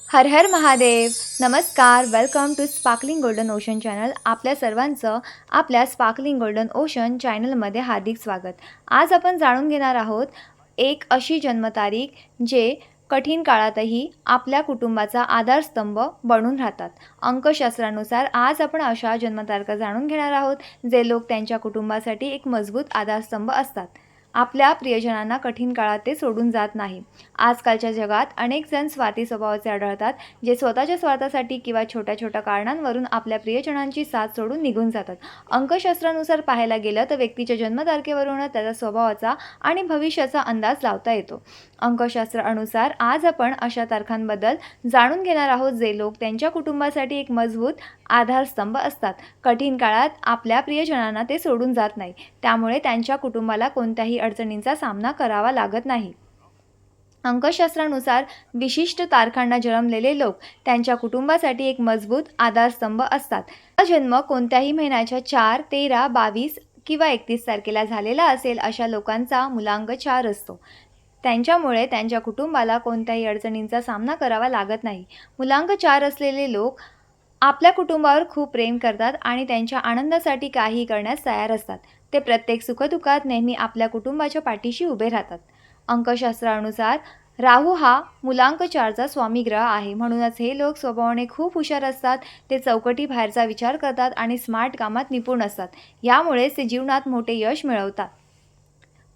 हर हर महादेव. नमस्कार. Welcome to sparkling golden ocean channel. आपल्या सर्वांचं आपल्या स्पार्कलिंग गोल्डन ओशन चॅनलमध्ये हार्दिक स्वागत. आज आपण जाणून घेणार आहोत एक अशी जन्मतारीख जे कठीण काळातही आपल्या कुटुंबाचा आधारस्तंभ बनून राहतात. अंकशास्त्रानुसार आज आपण अशा जन्मतारखा जाणून घेणार आहोत जे लोक त्यांच्या कुटुंबासाठी एक मजबूत आधारस्तंभ असतात. आपल्या प्रियजनांना कठीण काळात ते सोडून जात नाही. आजकालच्या जगात अनेक जण स्वार्थी स्वभावाचे आढळतात, जे स्वतःच्या स्वार्थासाठी किंवा छोट्या छोट्या कारणांवरून आपल्या प्रियजनांची साथ सोडून निघून जातात. अंकशास्त्रानुसार पाहायला गेलं तर व्यक्तीच्या जन्मतारखेवरून त्याच्या स्वभावाचा आणि भविष्याचा अंदाज लावता येतो. अंकशास्त्र अनुसार आज आपण अशा तारखांबद्दल जाणून घेणार आहोत जे लोक त्यांच्या कुटुंबासाठी एक मजबूत आधारस्तंभ असतात. कठीण काळात आपल्या प्रियजनांना ते सोडून जात नाही, त्यामुळे त्यांच्या कुटुंबाला कोणत्याही अडचणींचा सामना करावा लागत नाही. अंकशास्त्रानुसार विशिष्ट तारखांना जन्मलेले लोक त्यांच्या कुटुंबासाठी एक मजबूत आधारस्तंभ असतात. हा जन्म कोणत्याही महिन्याच्या 4, 13, 22 किंवा 31 तारखेला झालेला असेल अशा लोकांचा मुलांक 4 असतो. त्यांच्यामुळे त्यांच्या कुटुंबाला कोणत्याही अडचणींचा सामना करावा लागत नाही. मुलांक 4 असलेले लोक आपल्या कुटुंबावर खूप प्रेम करतात आणि त्यांच्या आनंदासाठी काहीही करण्यास तयार असतात. ते प्रत्येक सुखदुःखात नेहमी आपल्या कुटुंबाच्या पाठीशी उभे राहतात. अंकशास्त्रानुसार राहू हा मुलांक 4चा स्वामी ग्रह आहे. म्हणूनच हे लोक स्वभावाने खूप हुशार असतात. ते चौकटी बाहेरचा विचार करतात आणि स्मार्ट कामात निपुण असतात. यामुळेच ते जीवनात मोठे यश मिळवतात.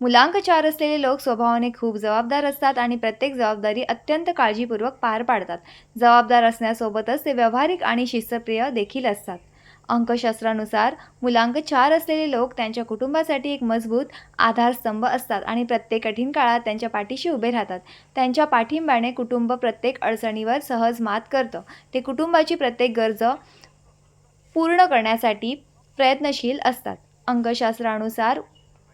मुलांक 4 असलेले लोक स्वभावाने खूप जबाबदार असतात आणि प्रत्येक जबाबदारी अत्यंत काळजीपूर्वक पार पाडतात. जबाबदार असण्यासोबतच ते व्यावहारिक आणि शिस्तप्रिय देखील असतात. अंकशास्त्रानुसार मुलांक 4 असलेले लोक त्यांच्या कुटुंबासाठी एक मजबूत आधारस्तंभ असतात आणि प्रत्येक कठीण काळात त्यांच्या पाठीशी उभे राहतात. त्यांच्या पाठिंब्याने कुटुंब प्रत्येक अडचणीवर सहज मात करतं. ते कुटुंबाची प्रत्येक गरज पूर्ण करण्यासाठी प्रयत्नशील असतात. अंकशास्त्रानुसार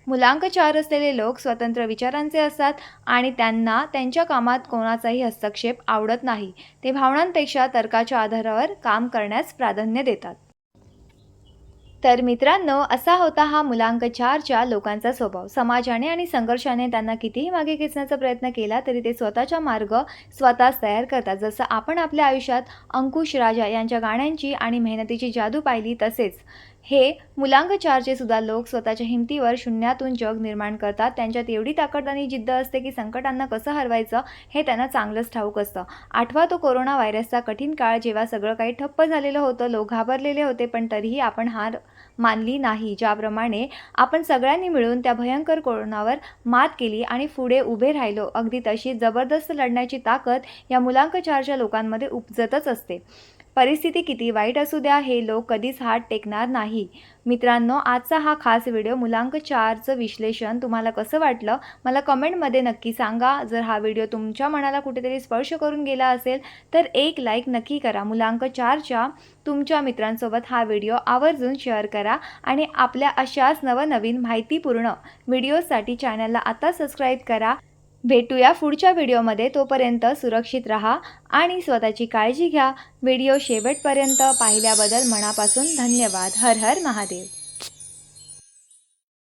मुलांक 4 असलेले लोक स्वतंत्र विचारांचे असतात आणि त्यांना त्यांच्या कामात कोणाचाही हस्तक्षेप आवडत नाही. ते भावनांपेक्षा तर्काच्या आधारावर काम करण्यास प्राधान्य देतात. तर मित्रांनो, असा होता हा मुलांक 4च्या लोकांचा स्वभाव. समाजाने आणि संघर्षाने त्यांना कितीही मागे खेचण्याचा प्रयत्न केला तरी ते स्वतःचा मार्ग स्वतःच तयार करतात. जसं आपण आपल्या आयुष्यात अंकुश राजा यांच्या गाण्यांची आणि मेहनतीची जादू पाहिली, तसेच हे मुलांक 4चे सुद्धा लोक स्वतःच्या हिमतीवर शून्यातून जग निर्माण करतात. त्यांच्यात एवढी ताकद आणि जिद्द असते की संकटांना कसं हरवायचं हे त्यांना चांगलंच ठाऊक असतं. आठवा तो कोरोना व्हायरसचा कठीण काळ, जेव्हा सगळं काही ठप्प झालेलं होतं. लोक घाबरलेले होते, पण तरीही आपण हार मानली नाही. ज्याप्रमाणे आपण सगळ्यांनी मिळून त्या भयंकर कोरोनावर मात केली आणि पुढे उभे राहिलो, अगदी तशी जबरदस्त लढण्याची ताकद या मुलांक 4च्या लोकांमध्ये उपजतच असते. परिस्थिती किती वाईट असू द्या, हे लोक कधीच हात टेकणार नाही. मित्रांनो, आजचा हा खास व्हिडिओ मुलांक 4चं विश्लेषण तुम्हाला कसं वाटलं मला कमेंटमध्ये नक्की सांगा. जर हा व्हिडिओ तुमच्या मनाला कुठेतरी स्पर्श करून गेला असेल तर एक लाईक नक्की करा. मुलांक 4च्या तुमच्या मित्रांसोबत हा व्हिडिओ आवर्जून शेअर करा आणि आपल्या अशाच नवनवीन माहितीपूर्ण व्हिडिओसाठी चॅनलला आता सबस्क्राईब करा. भेटूया पुढच्या व्हिडिओमध्ये. तोपर्यंत सुरक्षित राहा आणि स्वतःची काळजी घ्या. व्हिडिओ शेवटपर्यंत पाहिल्याबद्दल मनापासून धन्यवाद. हर हर महादेव.